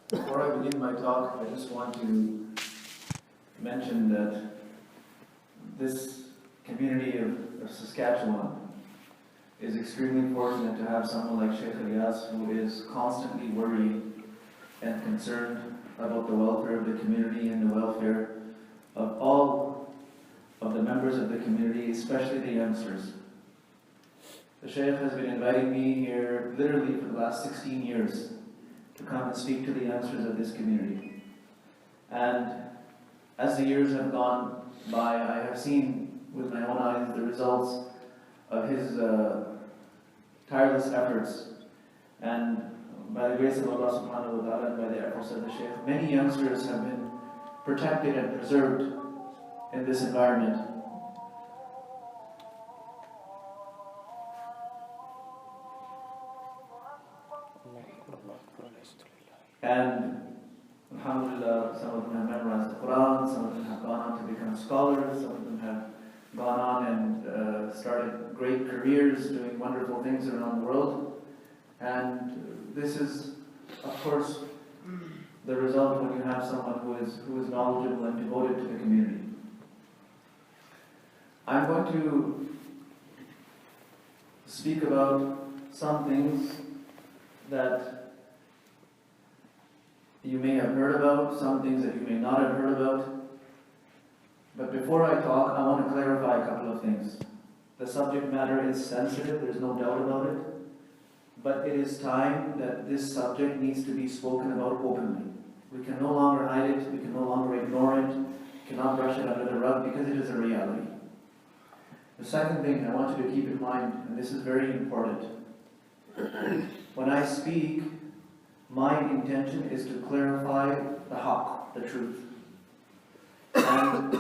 Before I begin my talk, I just want to mention that this community of Saskatchewan is extremely fortunate to have someone like Sheikh Ilyas, who is constantly worried and concerned about the welfare of the community and the welfare of all of the members of the community, especially the youngsters. The Sheikh has been inviting me here literally for the last 16 years to come and speak to the youngsters of this community. And as the years have gone by, I have seen with my own eyes the results of his tireless efforts. And by the grace of Allah subhanahu wa ta'ala and by the efforts of the Shaykh, many youngsters have been protected and preserved in this environment. And alhamdulillah, some of them have memorized the Quran, some of them have gone on to become scholars, some of them have gone on and started great careers doing wonderful things around the world. And this is, of course, the result when you have someone who is knowledgeable and devoted to the community. I'm going to speak about some things that you may have heard about, some things that you may not have heard about. But before I talk, I want to clarify a couple of things. The subject matter is sensitive, there's no doubt about it. But it is time that this subject needs to be spoken about openly. We can no longer hide it, we can no longer ignore it, cannot brush it under the rug because it is a reality. The second thing I want you to keep in mind, and this is very important, when I speak, my intention is to clarify the haqq, the truth. And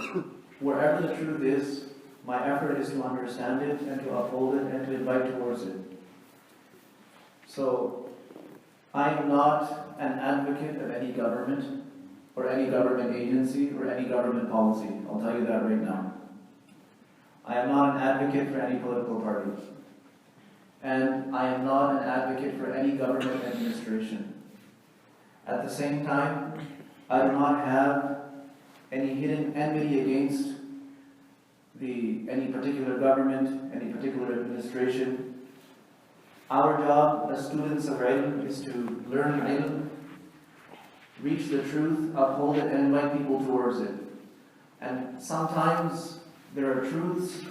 wherever the truth is, my effort is to understand it and to uphold it and to invite towards it. So, I am not an advocate of any government or any government agency or any government policy. I'll tell you that right now. I am not an advocate for any political party. And I am not an advocate for any government administration. At the same time, I do not have any hidden enmity against any particular government, any particular administration. Our job as students of ilm is to learn ilm, reach the truth, uphold it, and invite people towards it. And sometimes there are truths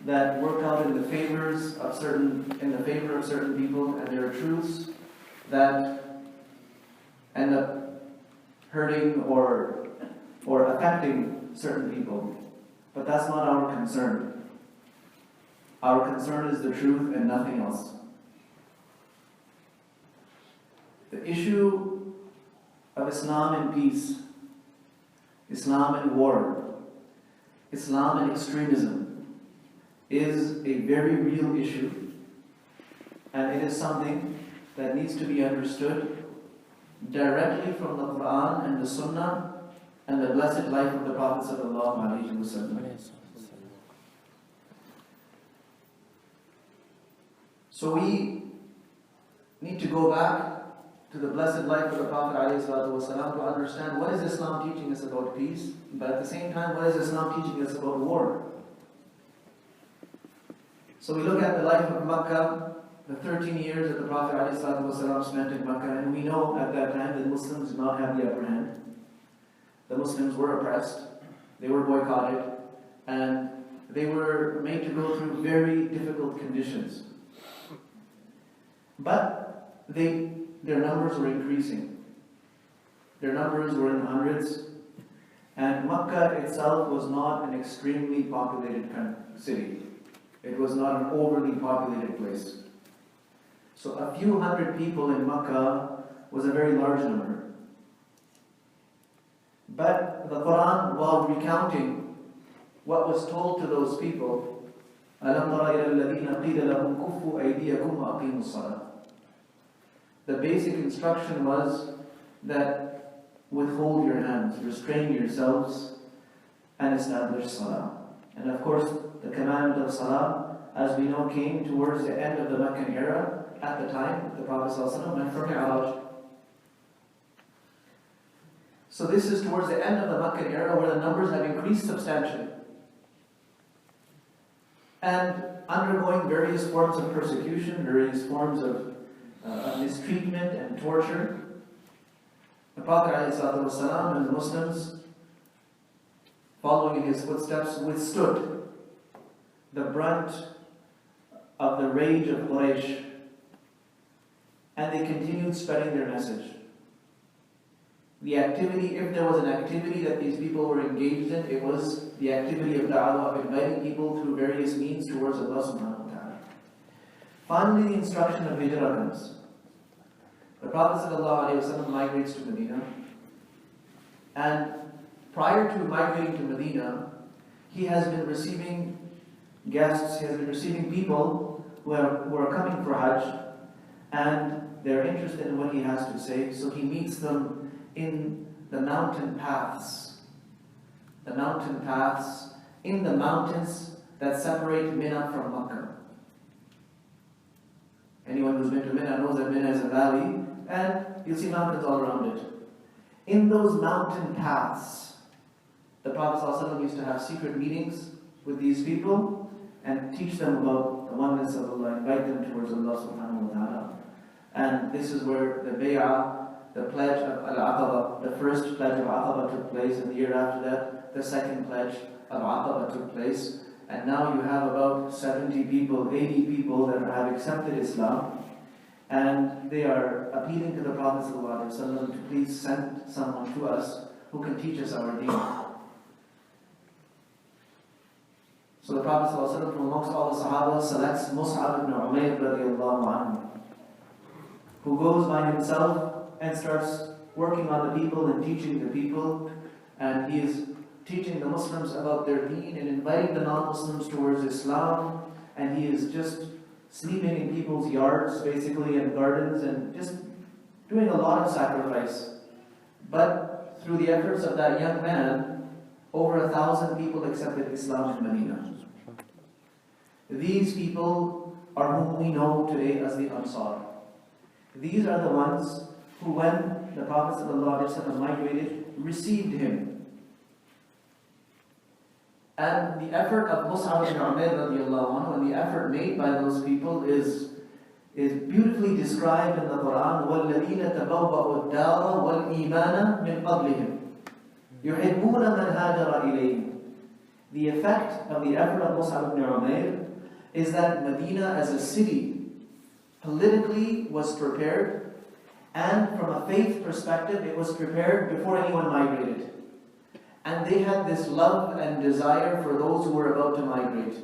that work out in the favor of certain people, and there are truths that end up hurting or affecting certain people. But that's not our concern. Our concern is the truth and nothing else. The issue of Islam and peace, Islam and war, Islam and extremism is a very real issue, and it is something that needs to be understood directly from the Quran and the Sunnah and the blessed life of the Prophet sallallahu alaihi wasallam. So we need to go back to the blessed life of the Prophet ﷺ to understand what is Islam teaching us about peace, but at the same time, what is Islam teaching us about war? So we look at the life of Makkah, the 13 years that the Prophet ﷺ spent in Makkah, and we know at that time that Muslims did not have the upper hand. The Muslims were oppressed, they were boycotted, and they were made to go through very difficult conditions. But their numbers were increasing. Their numbers were in hundreds, and Makkah itself was not an extremely populated city. It was not an overly populated place. So a few hundred people in Makkah was a very large number. But the Quran, while recounting what was told to those people, أَلَمْ تَرَ إِلَى الَّذِينَ قِيلَ لَهُمْ كُفُّوا أَيْدِيَكُمْ وَأَقِيمُوا الصَّلَاةَ. The basic instruction was that withhold your hands, restrain yourselves, and establish salah. And of course, the commandment of salah, as we know, came towards the end of the Meccan era. At the time, the Prophet ﷺ went for Mi'raj. So this is towards the end of the Meccan era where the numbers have increased substantially. And undergoing various forms of persecution, various forms of mistreatment and torture. The Prophet ﷺ and the Muslims, following in his footsteps, withstood the brunt of the rage of Quraysh, and they continued spreading their message. The activity, if there was an activity that these people were engaged in, it was the activity of da'wah, of inviting people through various means towards Allah subhanahu wa ta'ala. Finally, the instruction of hijrah comes. The Prophet ﷺ migrates to Medina, and prior to migrating to Medina, he has been receiving guests, he has been receiving people who are coming for Hajj, and they're interested in what he has to say, so he meets them in the mountain paths. The mountain paths in the mountains that separate Mina from Makkah. Anyone who's been to Mina knows that Mina is a valley, and you'll see mountains all around it. In those mountain paths, the Prophet ﷺ used to have secret meetings with these people and teach them about the oneness of Allah, invite them towards Allah subhanahu wa ta'ala. And this is where the bay'ah, the pledge of Al-Aqaba, the first pledge of Aqaba took place, and the year after that, the second pledge of Aqaba took place. And now you have about 70 people, 80 people that have accepted Islam, and they are appealing to the Prophet ﷺ to please send someone to us who can teach us our deen. So the Prophet ﷺ, from amongst all the Sahaba, selects Mus'ab ibn Umayr radiallahu anhu, who goes by himself and starts working on the people and teaching the people, and he is teaching the Muslims about their deen and inviting the non-Muslims towards Islam, and he is just sleeping in people's yards, basically, and gardens, and just doing a lot of sacrifice. But through the efforts of that young man, over 1,000 people accepted Islam in Medina. These people are whom we know today as the Ansar. These are the ones who, when the Prophet ﷺ migrated, received him. And the effort of Mus'ab ibn Umayr radiallahu anhu, and the effort made by those people is beautifully described in the Quran. وَالَّذِينَ تَبَوَّأُوا الدَّارَ وَالْإِيمَانَ مِنْ قَبْلِهِمْ يُحِبُّونَ مَنْ هَاجَرَ إِلَيْهِمْ. The effect of the effort of Mus'ab ibn Umayr is that Medina as a city politically was prepared, and from a faith perspective it was prepared before anyone migrated. And they had this love and desire for those who were about to migrate.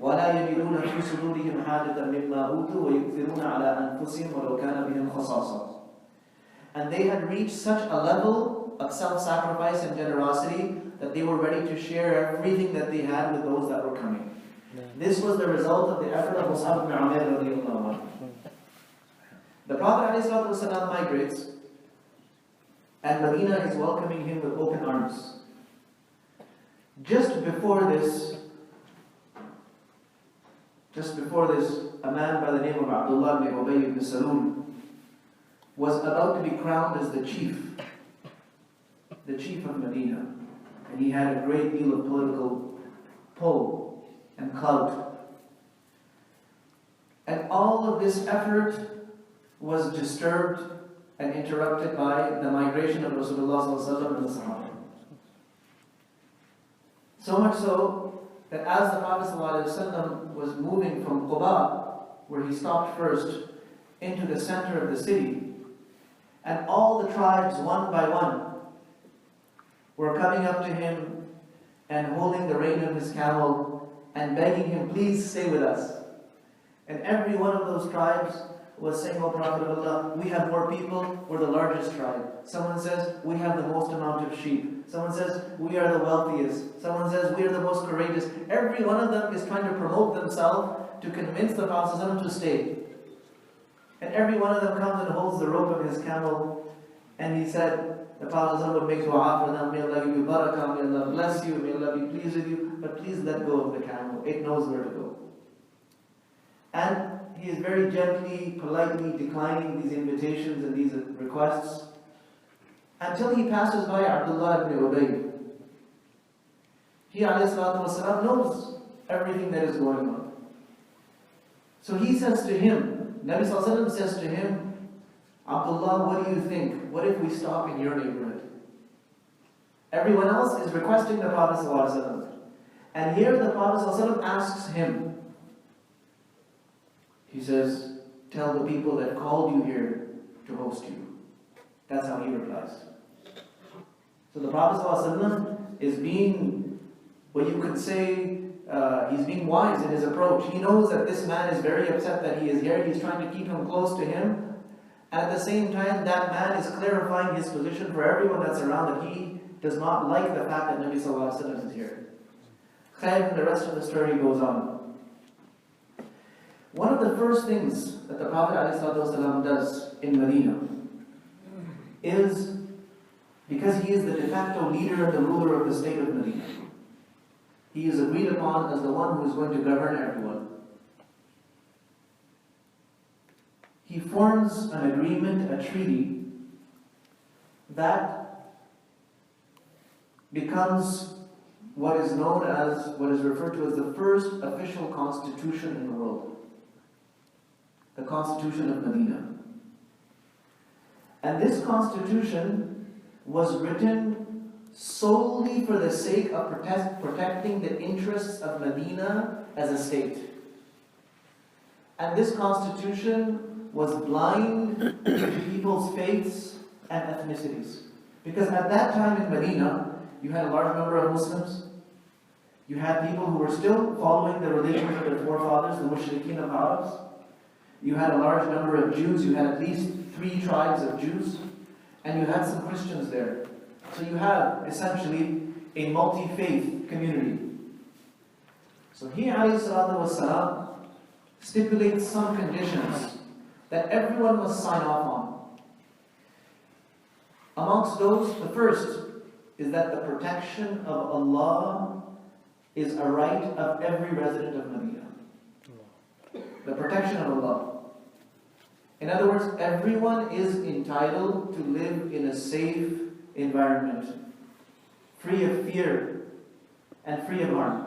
وَلَا يَجِدُونَ فِي صُدُورِهِمْ حَاجَةً مِمَّا أُوتُوا وَيُؤْثِرُونَ عَلَىٰ أَنفُسِهِمْ وَلَوْ كَانَ بِهِمْ خَصَاصَةٌ. And they had reached such a level of self-sacrifice and generosity that they were ready to share everything that they had with those that were coming. This was the result of the effort of Mus'ab ibn Umayr radiallahu anhu. The Prophet ﷺ migrates, and Medina is welcoming him with open arms. Just before this, a man by the name of Abdullah ibn Ubay ibn Salul was about to be crowned as the chief of Medina. And he had a great deal of political pull and clout. And all of this effort was disturbed and interrupted by the migration of Rasulullah ﷺ and the Sahaba. So much so that as the Prophet ﷺ was moving from Quba, where he stopped first, into the center of the city, and all the tribes, one by one, were coming up to him and holding the rein of his camel and begging him, please stay with us. And every one of those tribes was saying, "O Prophet of Allah, we have more people, we're the largest tribe." Someone says, "We have the most amount of sheep." Someone says, "We are the wealthiest." Someone says, "We are the most courageous." Every one of them is trying to promote themselves to convince the Prophet ﷺ to stay. And every one of them comes and holds the rope of his camel, and he said, the Prophet ﷺ would make dua for them, "May Allah give you barakah, may Allah bless you, may Allah be pleased with you, but please let go of the camel, it knows where to go." And he is very gently, politely declining these invitations and these requests. until he passes by Abdullah ibn Ubay. He ﷺ knows everything that is going on. So he says to him, Nabi ﷺ says to him, Abdullah, what do you think? What if we stop in your neighborhood? Everyone else is requesting the Prophet ﷺ. And here the Prophet ﷺ asks him, he says, tell the people that called you here to host you. That's how he replies. So the Prophet ﷺ is being, what you could say, he's being wise in his approach. He knows that this man is very upset that he is here. He's trying to keep him close to him. And at the same time, that man is clarifying his position for everyone that's around, that he does not like the fact that Nabi Sallallahu Alaihi Wasallam is here. Khair, and the rest of the story goes on. One of the first things that the Prophet ﷺ does in Medina is, because he is the de facto leader and the ruler of the state of Medina, he is agreed upon as the one who is going to govern everyone. He forms an agreement, a treaty, that becomes what is known as, what is referred to as the first official constitution in the world. The Constitution of Medina. And this constitution was written solely for the sake of protecting the interests of Medina as a state. And this constitution was blind to people's faiths and ethnicities. Because at that time in Medina, you had a large number of Muslims. You had people who were still following the religions of their forefathers, the Mushrikeen of Arabs. You had a large number of Jews. You had at least 3 tribes of Jews. And you had some Christians there. So you have essentially a multi-faith community. So he, alayhi salatu wasalam, stipulates some conditions that everyone must sign off on. Amongst those, the first is that the protection of Allah is a right of every resident of Medina. The protection of Allah. In other words, everyone is entitled to live in a safe environment, free of fear and free of harm.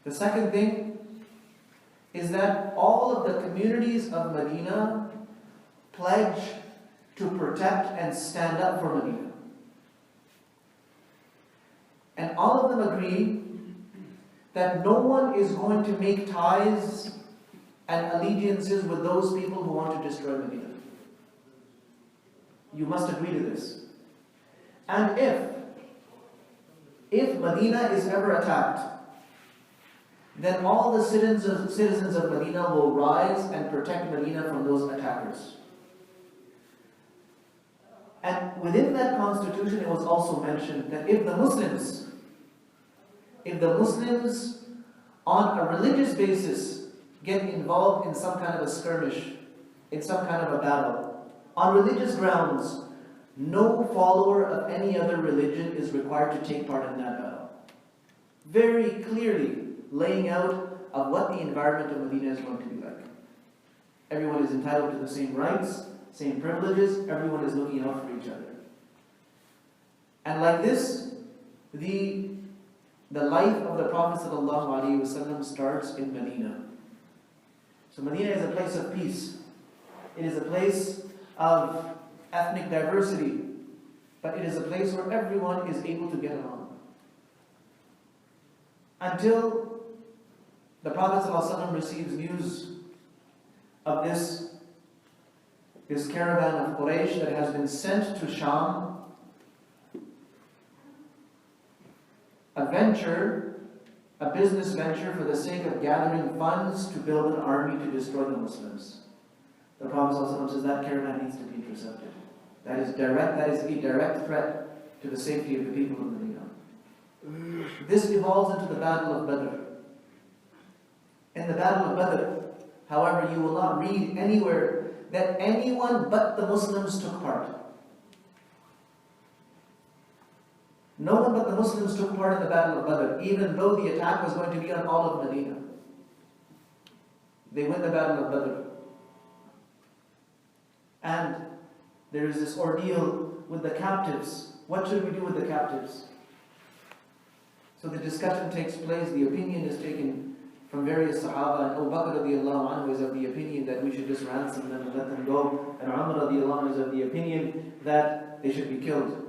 The second thing is that all of the communities of Medina pledge to protect and stand up for Medina. And all of them agree that no one is going to make ties and allegiances with those people who want to destroy Medina. You must agree to this. And if Medina is ever attacked, then all the citizens of Medina will rise and protect Medina from those attackers. And within that constitution, it was also mentioned that if the Muslims on a religious basis get involved in some kind of a skirmish, in some kind of a battle, on religious grounds, no follower of any other religion is required to take part in that battle. Very clearly laying out of what the environment of Medina is going to be like. Everyone is entitled to the same rights, same privileges, everyone is looking out for each other. And like this, the life of the Prophet ﷺ starts in Medina. So Medina is a place of peace. It is a place of ethnic diversity. But it is a place where everyone is able to get along. Until the Prophet ﷺ receives news of this caravan of Quraysh that has been sent to Sham, a business venture for the sake of gathering funds to build an army to destroy the Muslims. The Prophet ﷺ says that caravan needs to be intercepted. That is a direct threat to the safety of the people of Medina. This evolves into the Battle of Badr. In the Battle of Badr, however, you will not read anywhere that anyone but the Muslims took part. No one but the Muslims took part in the Battle of Badr, even though the attack was going to be on all of Medina. They win the Battle of Badr. And There is this ordeal with the captives. What should we do with the captives? So the discussion takes place, the opinion is taken from various Sahaba, and Abu Bakr radiallahu anhu is of the opinion that we should just ransom them and let them go, and Umar radiallahu anhu is of the opinion that they should be killed.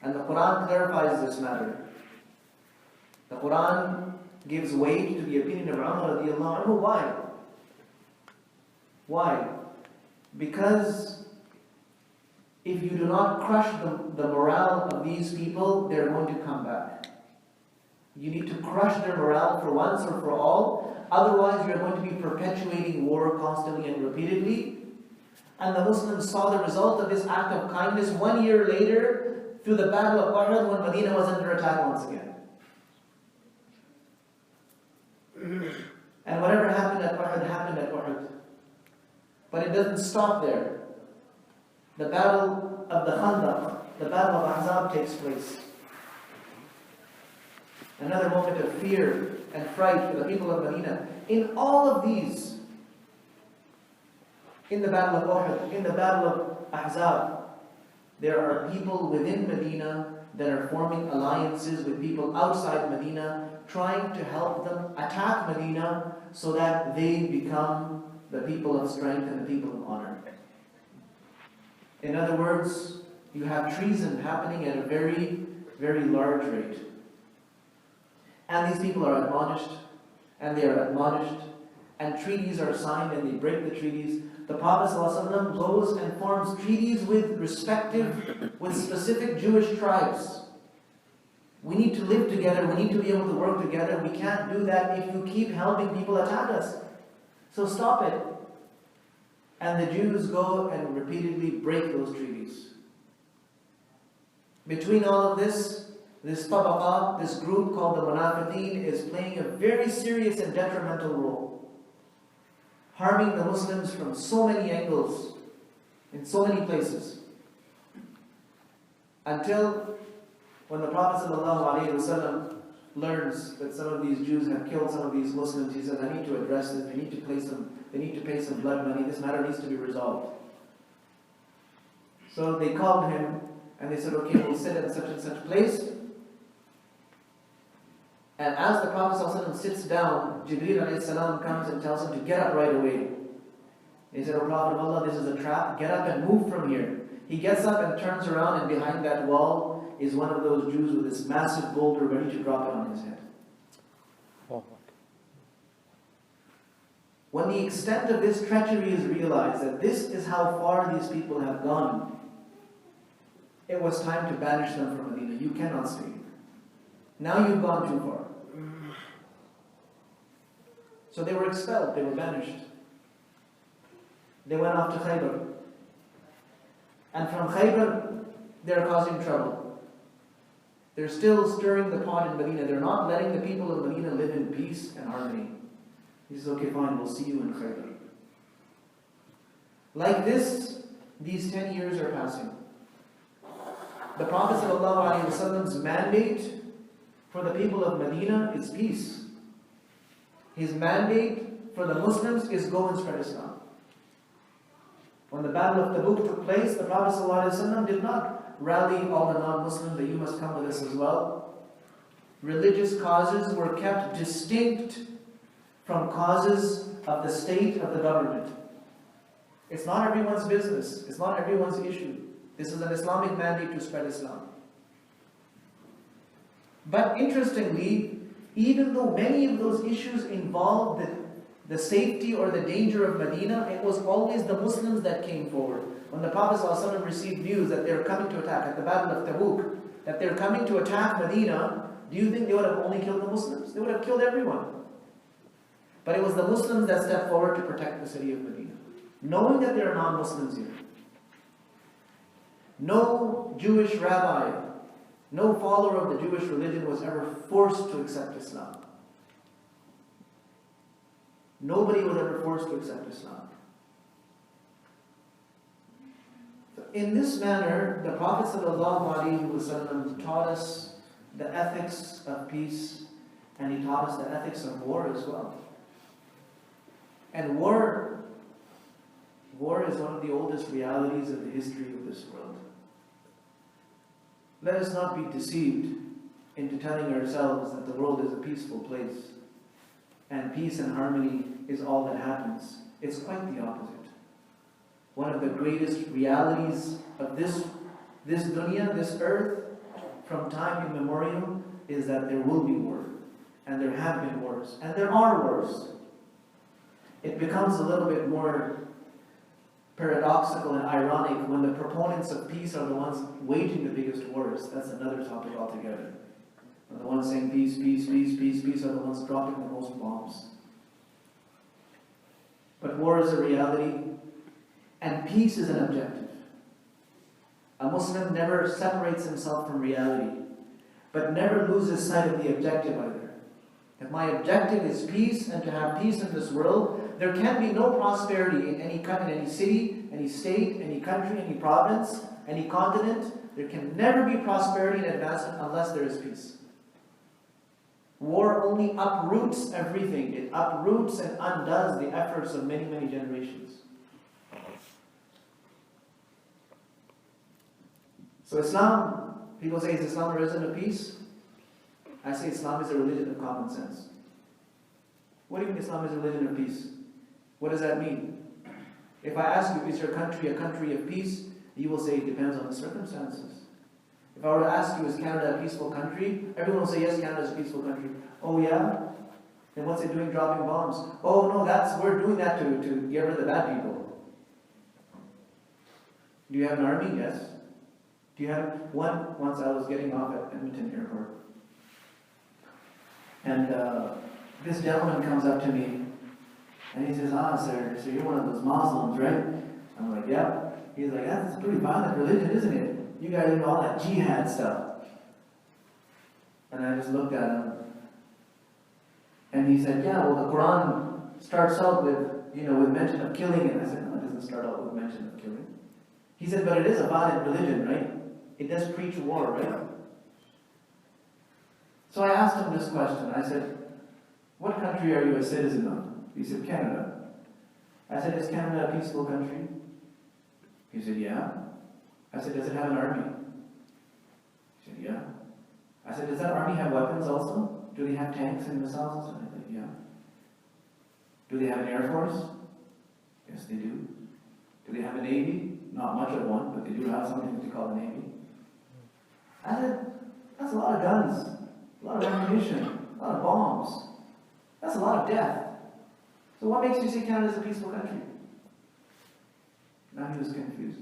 And the Quran clarifies this matter. The Quran gives weight to the opinion of Umar radiallahu anhu. Why? Why? Because if you do not crush the morale of these people, they're going to come back. You need to crush their morale for once or for all. Otherwise, you're going to be perpetuating war constantly and repeatedly. And the Muslims saw the result of this act of kindness 1 year later through the Battle of Uhud, when Medina was under attack once again. And whatever happened at Uhud happened at Uhud. But it doesn't stop there. The battle of the Khandaq, the battle of Ahzab takes place. Another moment of fear and fright for the people of Medina. In all of these, in the battle of Uhud, in the battle of Ahzab, there are people within Medina that are forming alliances with people outside Medina, trying to help them attack Medina so that they become the people of strength and the people of honor. In other words, you have treason happening at a very, very large rate. And these people are admonished, and they are admonished, and treaties are signed and they break the treaties. The Prophet ﷺ goes and forms treaties with specific Jewish tribes. We need to live together, we need to be able to work together. We can't do that if you keep helping people attack us. So stop it. And the Jews go and repeatedly break those treaties. Between all of this tabaqa, this group called the Munafiqeen, is playing a very serious and detrimental role, harming the Muslims from so many angles, in so many places. Until when the Prophet ﷺ learns that some of these Jews have killed some of these Muslims, he says, I need to address this, they need to pay some blood money, this matter needs to be resolved. So they called him and they said, okay, we'll sit at such and such place. And as the Prophet ﷺ sits down, Jibreel ﷺ comes and tells him to get up right away. He said, O Prophet of Allah, this is a trap, get up and move from here. He gets up and turns around, and behind that wall is one of those Jews with this massive boulder ready to drop it on his head. When the extent of this treachery is realized, that this is how far these people have gone, it was time to banish them from Medina. You cannot stay here. Now you've gone too far. So they were expelled, they were banished. They went off to Khaybar. And from Khaybar, they're causing trouble. They're still stirring the pot in Medina. They're not letting the people of Medina live in peace and harmony. He says, okay, fine, we'll see you in Khaybar. Like this, these 10 years are passing. The Prophet ﷺ's mandate for the people of Medina is peace. His mandate for the Muslims is go and spread Islam. When the Battle of Tabuk took place, the Prophet ﷺ did not rally all the non-Muslims that you must come with us as well. Religious causes were kept distinct from causes of the state, of the government. It's not everyone's business. It's not everyone's issue. This is an Islamic mandate to spread Islam. But interestingly, even though many of those issues involved the safety or the danger of Medina, it was always the Muslims that came forward. When the Prophet ﷺ received news that they're coming to attack, at the Battle of Tabuk, that they're coming to attack Medina, do you think they would have only killed the Muslims? They would have killed everyone. But it was the Muslims that stepped forward to protect the city of Medina, knowing that there are non-Muslims here. No Jewish rabbi, no follower of the Jewish religion was ever forced to accept Islam. Nobody was ever forced to accept Islam. So in this manner, the Prophet ﷺ taught us the ethics of peace, and he taught us the ethics of war as well. And war War is one of the oldest realities of the history of this world. Let us not be deceived into telling ourselves that the world is a peaceful place and peace and harmony is all that happens. It's quite the opposite. One of the greatest realities of this dunya, this earth, from time immemorial, is that there will be war. And there have been wars. And there are wars. It becomes a little bit more paradoxical and ironic when the proponents of peace are the ones waging the biggest wars. That's another topic altogether. And the ones saying peace, peace, peace, peace, peace are the ones dropping the most bombs. But war is a reality, and peace is an objective. A Muslim never separates himself from reality, but never loses sight of the objective either. If my objective is peace and to have peace in this world, there can be no prosperity in any city, any state, any country, any province, any continent. There can never be prosperity and advancement unless there is peace. War only uproots everything. It uproots and undoes the efforts of many, many generations. So Islam, people say, is Islam a religion of peace? I say Islam is a religion of common sense. What do you mean Islam is a religion of peace? What does that mean? If I ask you, is your country a country of peace? You will say it depends on the circumstances. If I were to ask you, is Canada a peaceful country? Everyone will say, yes, Canada is a peaceful country. Oh yeah? Then what's it doing dropping bombs? Oh no, we're doing that to get rid of the bad people. Do you have an army? Yes. Do you have one? Once I was getting off at Edmonton Airport. And this gentleman comes up to me and he says, sir, so you're one of those Muslims, right? I'm like, yeah. He's like, that's a pretty violent religion, isn't it? You guys do all that jihad stuff. And I just looked at him. And he said, yeah, well, the Quran starts out with mention of killing. And I said, no, it doesn't start out with mention of killing. He said, but it is a violent religion, right? It does preach war, right? So I asked him this question. I said, what country are you a citizen of? He said, Canada. I said, is Canada a peaceful country? He said, yeah. I said, does it have an army? He said, yeah. I said, does that army have weapons also? Do they have tanks and missiles? I said, yeah. Do they have an air force? Yes, they do. Do they have a navy? Not much of one, but they do have something they call a navy. I said, that's a lot of guns, a lot of ammunition, a lot of bombs. That's a lot of death. So what makes you say Canada is a peaceful country? Now he was confused.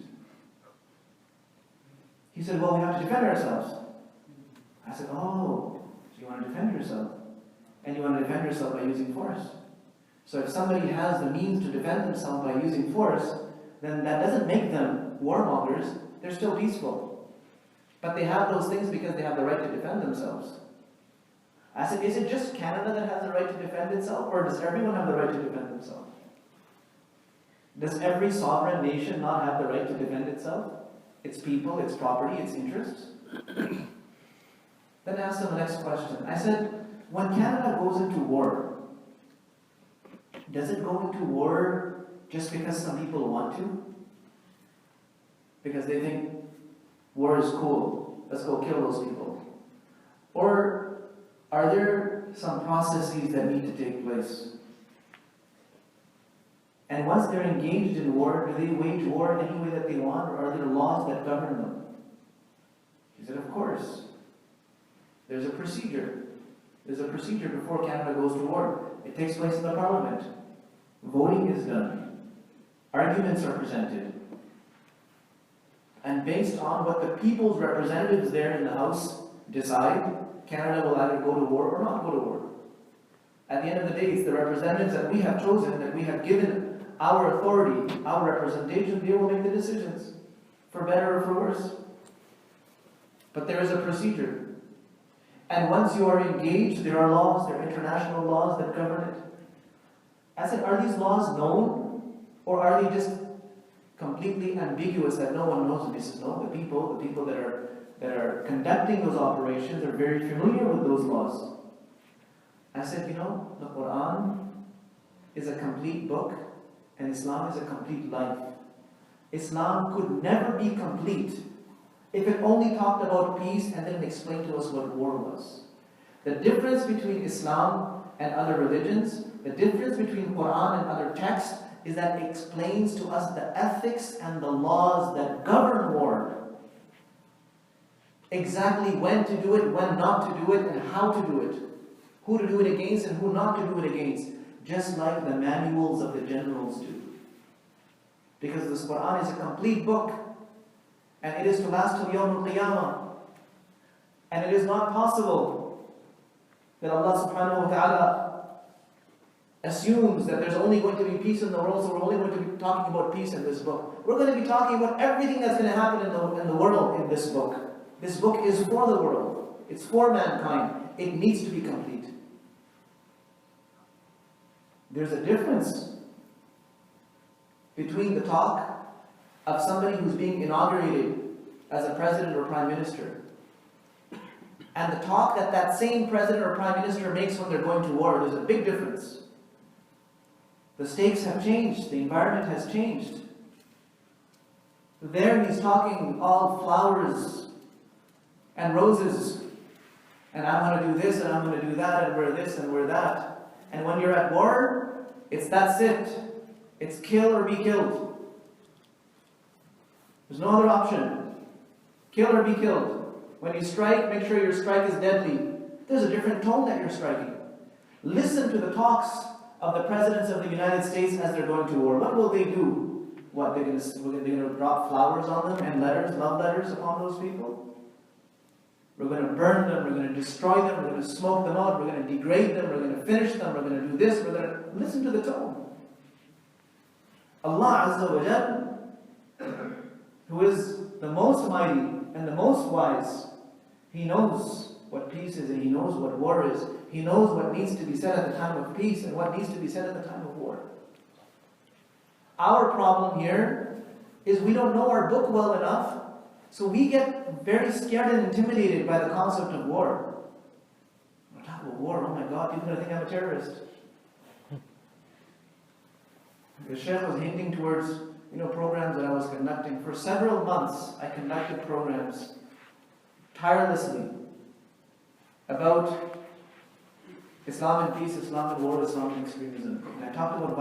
He said, well, we have to defend ourselves. I said, oh, so you want to defend yourself. And you want to defend yourself by using force. So if somebody has the means to defend themselves by using force, then that doesn't make them warmongers. They're still peaceful. But they have those things because they have the right to defend themselves. I said, is it just Canada that has the right to defend itself, or does everyone have the right to defend themselves? Does every sovereign nation not have the right to defend itself? Its people, its property, its interests? Then I asked him the next question. I said, when Canada goes into war, does it go into war just because some people want to? Because they think war is cool. Let's go kill those people. Or are there some processes that need to take place? And once they're engaged in war, do they wage war in any way that they want, or are there laws that govern them? He said, of course. There's a procedure. There's a procedure before Canada goes to war. It takes place in the Parliament. Voting is done. Arguments are presented. And based on what the people's representatives there in the House decide, Canada will either go to war or not go to war. At the end of the day, it's the representatives that we have chosen, that we have given our authority, our representation. They will make the decisions, for better or for worse. But there is a procedure. And once you are engaged, there are laws, there are international laws that govern it. I said, are these laws known, or are they just completely ambiguous that no one knows? And he says, no, the people that are conducting those operations are very familiar with those laws. I said, the Quran is a complete book, and Islam is a complete life. Islam could never be complete if it only talked about peace and then explained to us what war was. The difference between Islam and other religions, the difference between Quran and other texts, is that it explains to us the ethics and the laws that govern war. Exactly when to do it, when not to do it, and how to do it. Who to do it against and who not to do it against. Just like the manuals of the generals do. Because this Quran is a complete book. And it is to last till Yawm al-Qiyamah. And it is not possible that Allah subhanahu wa ta'ala assumes that there's only going to be peace in the world, so we're only going to be talking about peace in this book. We're going to be talking about everything that's going to happen in the world in this book. This book is for the world. It's for mankind. It needs to be complete. There's a difference between the talk of somebody who's being inaugurated as a president or prime minister and the talk that that same president or prime minister makes when they're going to war. There's a big difference. The stakes have changed. The environment has changed. There he's talking all flowers and roses, and I'm going to do this and I'm going to do that and we're this and we're that. And when you're at war, that's it. It's kill or be killed. There's no other option. Kill or be killed. When you strike, make sure your strike is deadly. There's a different tone that you're striking. Listen to the talks of the presidents of the United States as they're going to war. What will they do? What, they're going to drop flowers on them and letters, love letters upon those people? We're going to burn them, we're going to destroy them, we're going to smoke them out, we're going to degrade them, we're going to finish them, we're going to do this, we're going to... Listen to the tone. Allah Azza wa Jal, who is the most mighty and the most wise, He knows what peace is and He knows what war is. He knows what needs to be said at the time of peace and what needs to be said at the time of war. Our problem here is we don't know our book well enough, so we get very scared and intimidated by the concept of war. We're talking about war, oh my God, people are going to think I'm a terrorist. The Sheikh was hinting towards, programs that I was conducting. For several months, I conducted programs tirelessly about Islam and peace, Islam and war, Islam and extremism. And I talked about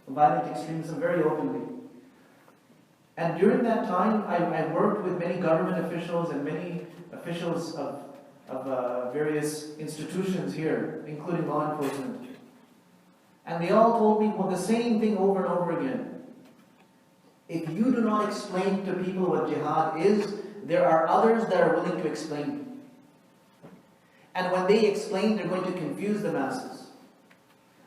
violent extremism very openly. And during that time, I worked with many government officials and many officials of various institutions here, including law enforcement. And they all told me the same thing over and over again. If you do not explain to people what jihad is, there are others that are willing to explain. And when they explain, they're going to confuse the masses.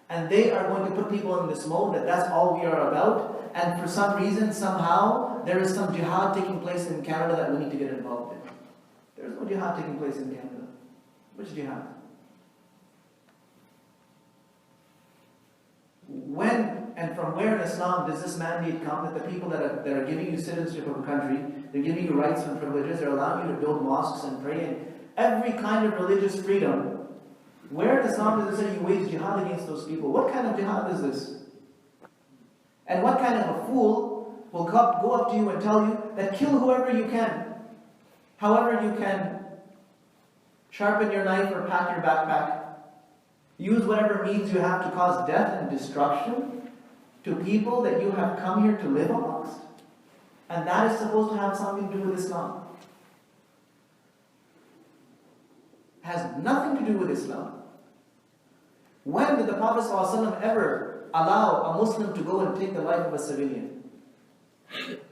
And they are going to put people in this mode that that's all we are about. And for some reason, somehow, there is some jihad taking place in Canada that we need to get involved in. There is no jihad taking place in Canada. Which jihad? When and from where in Islam does this mandate come that the people that are giving you citizenship of a country, they're giving you rights and privileges, they're allowing you to build mosques and pray and every kind of religious freedom? Where in Islam does it say you wage jihad against those people? What kind of jihad is this? And what kind of a fool will go up to you and tell you that kill whoever you can, however you can, sharpen your knife or pack your backpack, use whatever means you have to cause death and destruction to people that you have come here to live amongst? And that is supposed to have something to do with Islam. Has nothing to do with Islam. When did the Prophet ﷺ ever allow a Muslim to go and take the life of a civilian?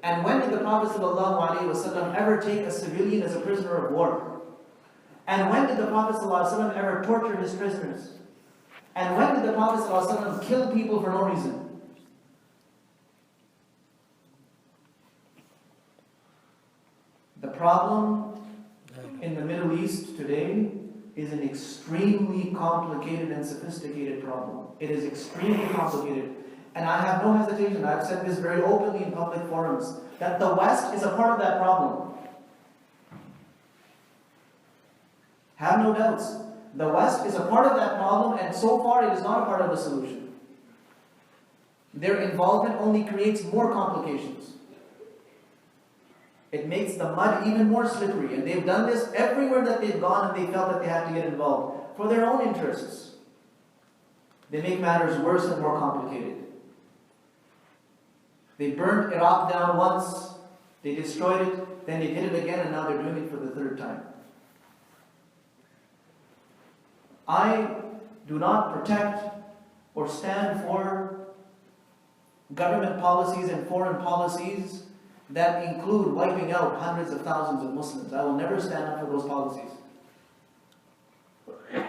And when did the Prophet ﷺ ever take a civilian as a prisoner of war? And when did the Prophet ﷺ ever torture his prisoners? And when did the Prophet ﷺ kill people for no reason? The problem in the Middle East today is an extremely complicated and sophisticated problem. It is extremely complicated. And I have no hesitation, I've said this very openly in public forums, that the West is a part of that problem. Have no doubts. The West is a part of that problem, and so far it is not a part of the solution. their involvement only creates more complications. It makes the mud even more slippery. And they've done this everywhere that they've gone, and they felt that they had to get involved for their own interests. They make matters worse and more complicated. They burned Iraq down once, they destroyed it, then they did it again, and now they're doing it for the third time. I do not protect or stand for government policies and foreign policies that include wiping out hundreds of thousands of Muslims. I will never stand up for those policies.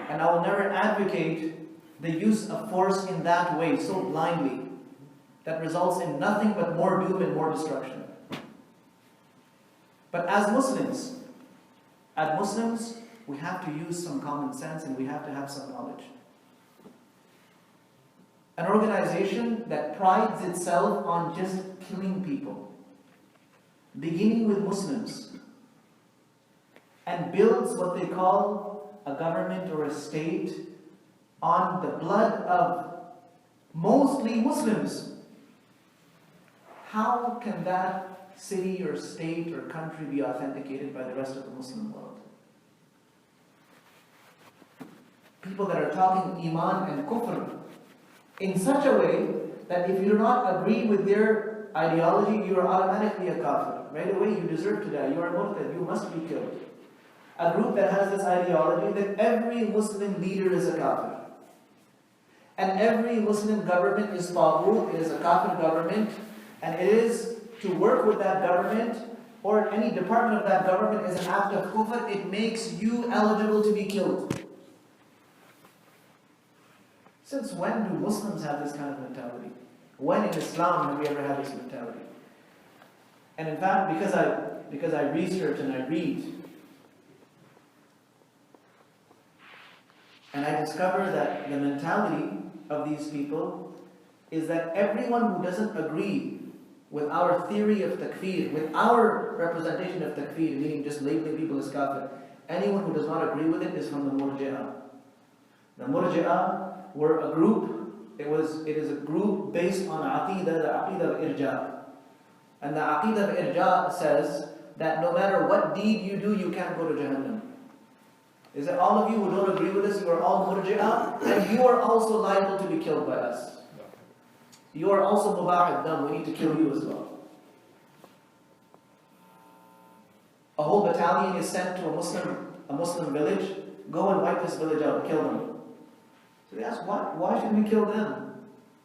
And I will never advocate the use of force in that way, so blindly, that results in nothing but more doom and more destruction. But as Muslims, we have to use some common sense, and we have to have some knowledge. An organization that prides itself on just killing people, beginning with Muslims, and builds what they call a government or a state on the blood of mostly Muslims. How can that city or state or country be authenticated by the rest of the Muslim world? People that are talking Iman and Kufr in such a way that if you do not agree with their ideology, you are automatically a kafir. Right away, you deserve to die. You are murtad. You must be killed. A group that has this ideology that every Muslim leader is a kafir. And every Muslim government is taghut, it is a kafir government, and it is to work with that government or any department of that government is an act of kufr. It makes you eligible to be killed. Since when do Muslims have this kind of mentality? When in Islam have we ever had this mentality? And in fact, because I research and I read, and I discover that the mentality of these people is that everyone who doesn't agree with our theory of takfir, with our representation of takfir, meaning just labeling people as kafir, anyone who does not agree with it is from the Murji'ah. The Murji'ah were a group, it is a group based on Aqidah, the Aqidah of Irja. And the Aqidah of Irja says that no matter what deed you do, you can't go to Jahannam. Is that all of you who don't agree with us, you are all Murji'ah, and you are also liable to be killed by us. You are also mubah al-dam, we need to kill you as well. A whole battalion is sent to a Muslim village, go and wipe this village out, kill them. So they ask, why should we kill them?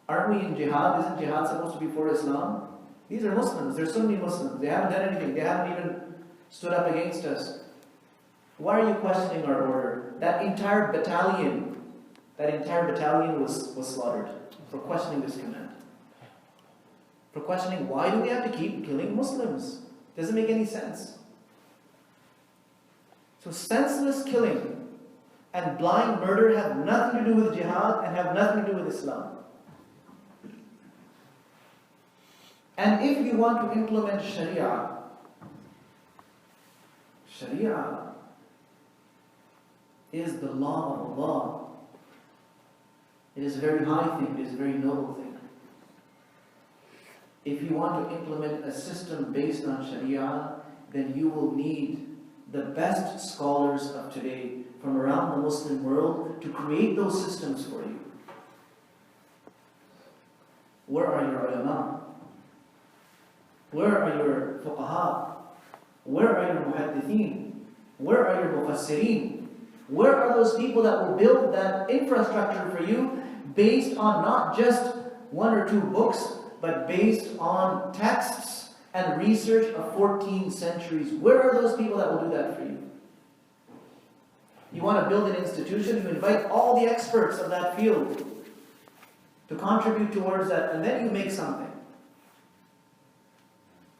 Aren't we in jihad? Isn't jihad supposed to be for Islam? These are Muslims, they're Sunni Muslims, they haven't done anything, they haven't even stood up against us. Why are you questioning our order? That entire battalion was slaughtered for questioning this command. For questioning, why do we have to keep killing Muslims? Doesn't make any sense. So senseless killing and blind murder have nothing to do with jihad and have nothing to do with Islam. And if you want to implement Sharia is the law of Allah. It is a very high thing, it is a very noble thing. If you want to implement a system based on Sharia, then you will need the best scholars of today from around the Muslim world to create those systems for you. Where are your ulama? Where are your fuqaha? Where are your muhaddithin? Where are your mufassirin? Where are those people that will build that infrastructure for you based on not just one or two books, but based on texts and research of 14 centuries? Where are those people that will do that for you? You want to build an institution, you invite all the experts of that field to contribute towards that, and then you make something.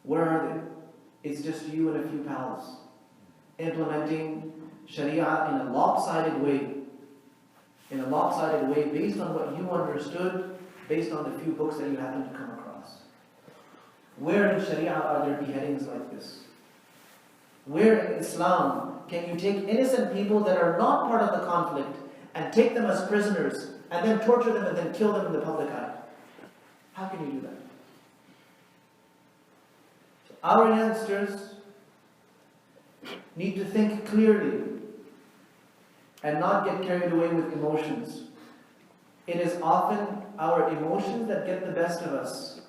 Where are they? It's just you and a few pals implementing Sharia in a lopsided way. In a lopsided way based on what you understood, based on the few books that you happen to come across. Where in Sharia are there beheadings like this? Where in Islam can you take innocent people that are not part of the conflict and take them as prisoners and then torture them and then kill them in the public eye? How can you do that? So our youngsters need to think clearly and not get carried away with emotions. It is often our emotions that get the best of us.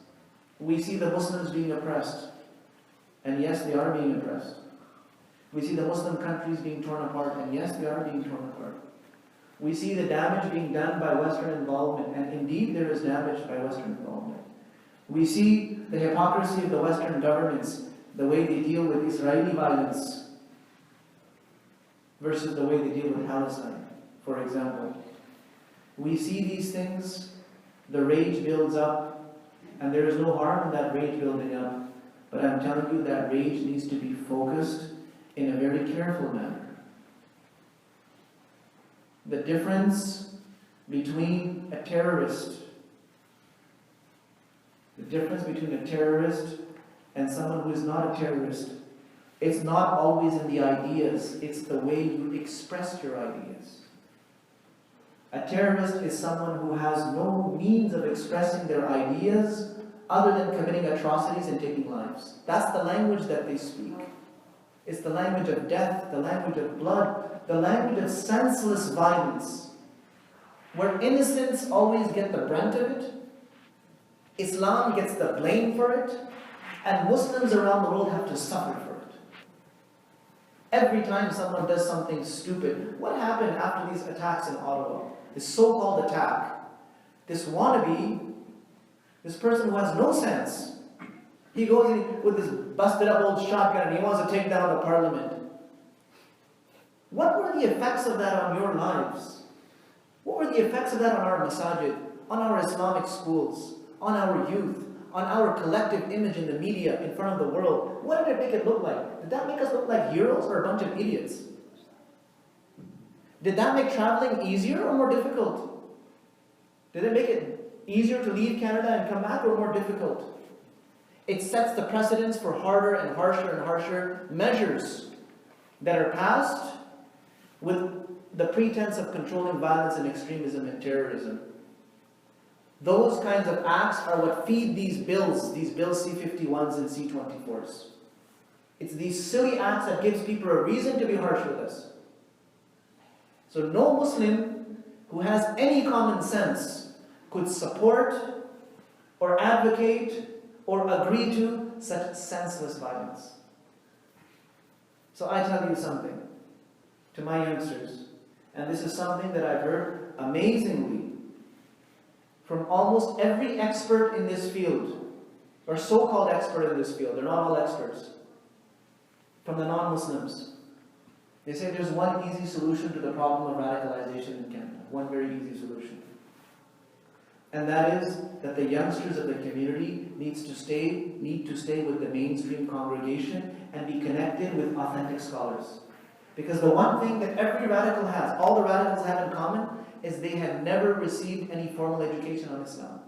We see the Muslims being oppressed. And yes, they are being oppressed. We see the Muslim countries being torn apart. And yes, they are being torn apart. We see the damage being done by Western involvement. And indeed, there is damage by Western involvement. We see the hypocrisy of the Western governments, the way they deal with Israeli violence versus the way they deal with Palestine, for example. We see these things, the rage builds up, and there is no harm in that rage building up. But I'm telling you, that rage needs to be focused in a very careful manner. The difference between a terrorist, and someone who is not a terrorist, it's not always in the ideas, it's the way you express your ideas. A terrorist is someone who has no means of expressing their ideas other than committing atrocities and taking lives. That's the language that they speak. It's the language of death, the language of blood, the language of senseless violence, where innocents always get the brunt of it, Islam gets the blame for it, and Muslims around the world have to suffer for it. Every time someone does something stupid, what happened after these attacks in Ottawa? This so-called attack, this wannabe, this person who has no sense, he goes in with this busted up old shotgun and he wants to take down the parliament. What were the effects of that on your lives? What were the effects of that on our masajid, on our Islamic schools, on our youth, on our collective image in the media in front of the world? What did it make it look like? Did that make us look like heroes or a bunch of idiots? Did that make traveling easier or more difficult? Did it make it easier to leave Canada and come back or more difficult? It sets the precedence for harder and harsher measures that are passed with the pretense of controlling violence and extremism and terrorism. Those kinds of acts are what feed these bills C-51s and C-24s. It's these silly acts that gives people a reason to be harsh with us. So no Muslim who has any common sense could support or advocate or agree to such senseless violence. So I tell you something to my youngsters, and this is something that I've heard amazingly from almost every expert in this field, or so-called expert in this field. They're not all experts. From the non-Muslims. They say there's one easy solution to the problem of radicalization in Canada. One very easy solution. And that is that the youngsters of the community need to stay with the mainstream congregation and be connected with authentic scholars. Because the one thing that every radical has, all the radicals have in common, is they have never received any formal education on Islam.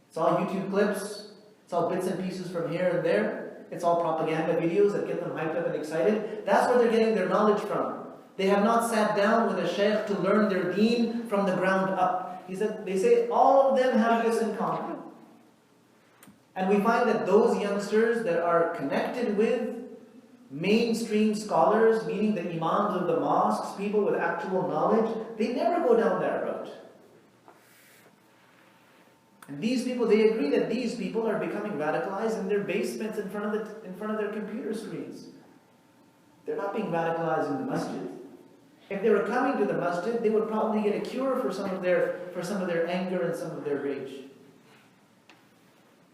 It's all YouTube clips, it's all bits and pieces from here and there, it's all propaganda videos that get them hyped up and excited. That's where they're getting their knowledge from. They have not sat down with a sheikh to learn their deen from the ground up. They say all of them have this in common. And we find that those youngsters that are connected with mainstream scholars, meaning the imams of the mosques, people with actual knowledge, they never go down that route. And these people, they agree that these people are becoming radicalized in their basements in front of their computer screens. They're not being radicalized in the masjid. If they were coming to the masjid, they would probably get a cure for some of their anger and some of their rage.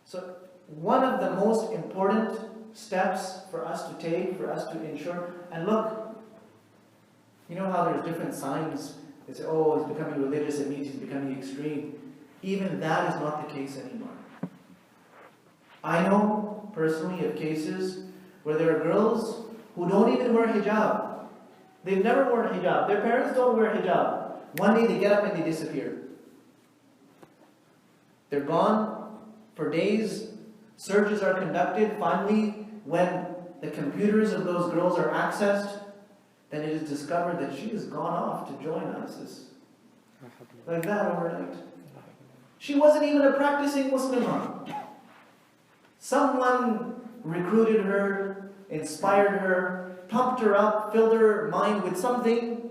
So one of the most important steps for us to take, for us to ensure, and look, you know how there's different signs. They say, oh, he's becoming religious, it means he's becoming extreme. Even that is not the case anymore. I know personally of cases where there are girls who don't even wear hijab. They've never worn hijab. Their parents don't wear hijab. One day they get up and they disappear. They're gone for days. Searches are conducted. Finally, when the computers of those girls are accessed, then it is discovered that she has gone off to join ISIS. Like that overnight. She wasn't even a practicing Muslimah. Someone recruited her, inspired her, pumped her up, filled her mind with something.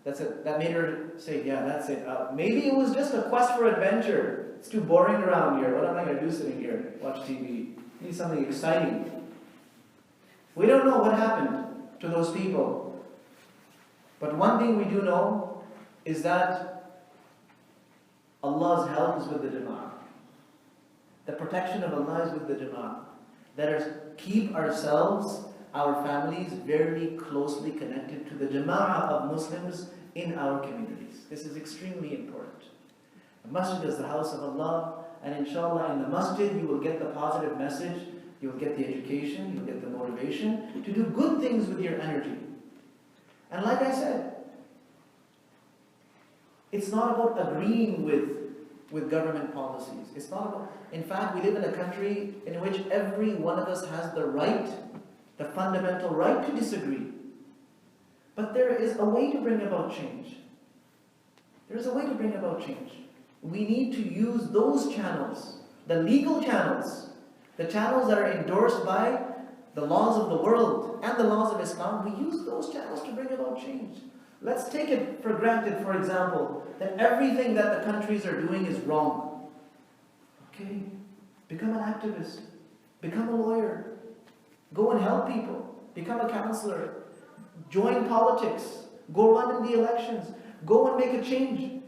That's it. That made her say, yeah, that's it. Maybe it was just a quest for adventure. It's too boring around here. What am I going to do sitting here? Watch TV. I need something exciting. We don't know what happened to those people. But one thing we do know is that Allah's help is with the Jama'ah. The protection of Allah is with the Jama'ah. Let us keep ourselves, our families, very closely connected to the Jama'ah of Muslims in our communities. This is extremely important. The masjid is the house of Allah, and inshallah in the masjid you will get the positive message, you will get the education, you will get the motivation to do good things with your energy. And like I said, it's not about agreeing with government policies. It's not about, in fact, we live in a country in which every one of us has the right, the fundamental right to disagree. But there is a way to bring about change. There is a way to bring about change. We need to use those channels, the legal channels, the channels that are endorsed by the laws of the world and the laws of Islam. We use those channels to bring about change. Let's take it for granted, for example, that everything that the countries are doing is wrong. Okay, become an activist, become a lawyer, go and help people, become a counselor, join politics, go run in the elections, go and make a change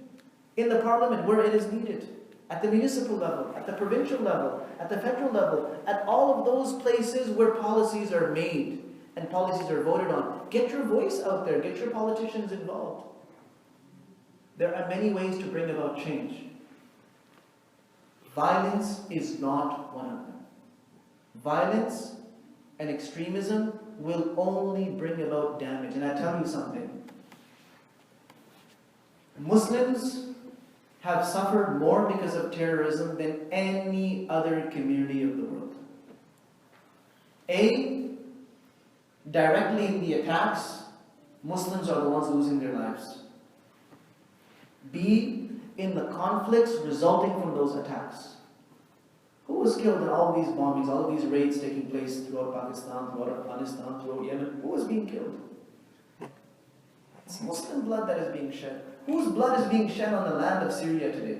in the parliament where it is needed, at the municipal level, at the provincial level, at the federal level, at all of those places where policies are made and policies are voted on. Get your voice out there, get your politicians involved. There are many ways to bring about change. Violence is not one of them. Violence and extremism will only bring about damage. And I tell you something. Muslims have suffered more because of terrorism than any other community of the world. Directly in the attacks, Muslims are the ones losing their lives. B, in the conflicts resulting from those attacks. Who was killed in all these bombings, all of these raids taking place throughout Pakistan, throughout Afghanistan, throughout Yemen? Who was being killed? It's Muslim blood that is being shed. Whose blood is being shed on the land of Syria today?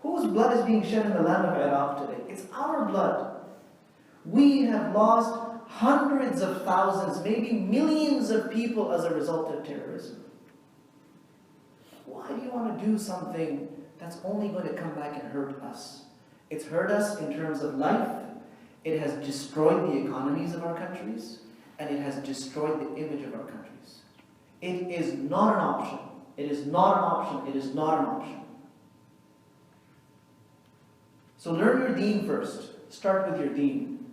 Whose blood is being shed in the land of Iraq today? It's our blood. We have lost hundreds of thousands, maybe millions of people as a result of terrorism. Why do you want to do something that's only going to come back and hurt us? It's hurt us in terms of life. It has destroyed the economies of our countries, and it has destroyed the image of our countries. It is not an option. It is not an option. It is not an option. So learn your deen first. Start with your deen.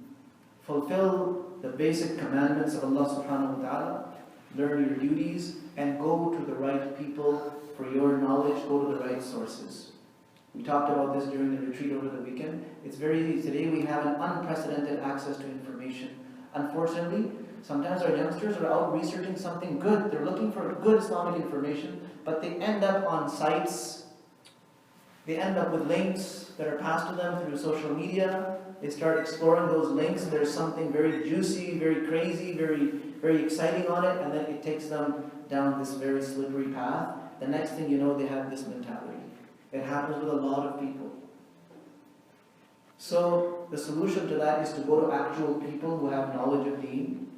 Fulfill the basic commandments of Allah subhanahu wa ta'ala. Learn your duties and go to the right people for your knowledge. Go to the right sources. We talked about this during the retreat over the weekend. It's very easy. Today we have an unprecedented access to information. Unfortunately, sometimes our youngsters are out researching something good. They're looking for good Islamic information, but they end up on sites. They end up with links that are passed to them through social media. They start exploring those links. There's something very juicy, very crazy, very exciting on it, and then it takes them down this very slippery path. The next thing you know, they have this mentality. It happens with a lot of people. So the solution to that is to go to actual people who have knowledge of deen.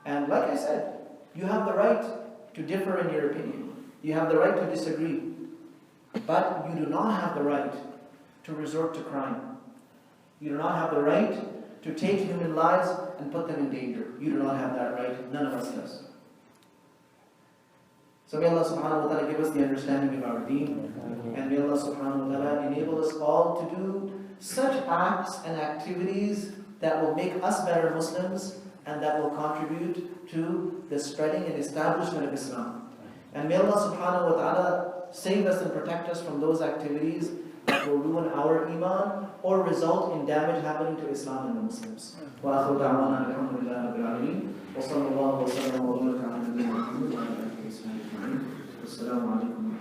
And like I said, you have the right to differ in your opinion. You have the right to disagree. But you do not have the right to resort to crime. You do not have the right to take human lives and put them in danger. You do not have that right. None of us does. So may Allah subhanahu wa ta'ala give us the understanding of our deen. And may Allah subhanahu wa ta'ala enable us all to do such acts and activities that will make us better Muslims and that will contribute to the spreading and establishment of Islam. And may Allah subhanahu wa ta'ala save us and protect us from those activities that will ruin our iman or result in damage happening to Islam and the Muslims. Wa akhiru da'wana alhamdulillahi rabbil alameen. Wa sallallahu wa sallam wa baraka ala nabiyyina Muhammad wa ala alihi wa sahbihi ajma'in. Assalamu alaikum.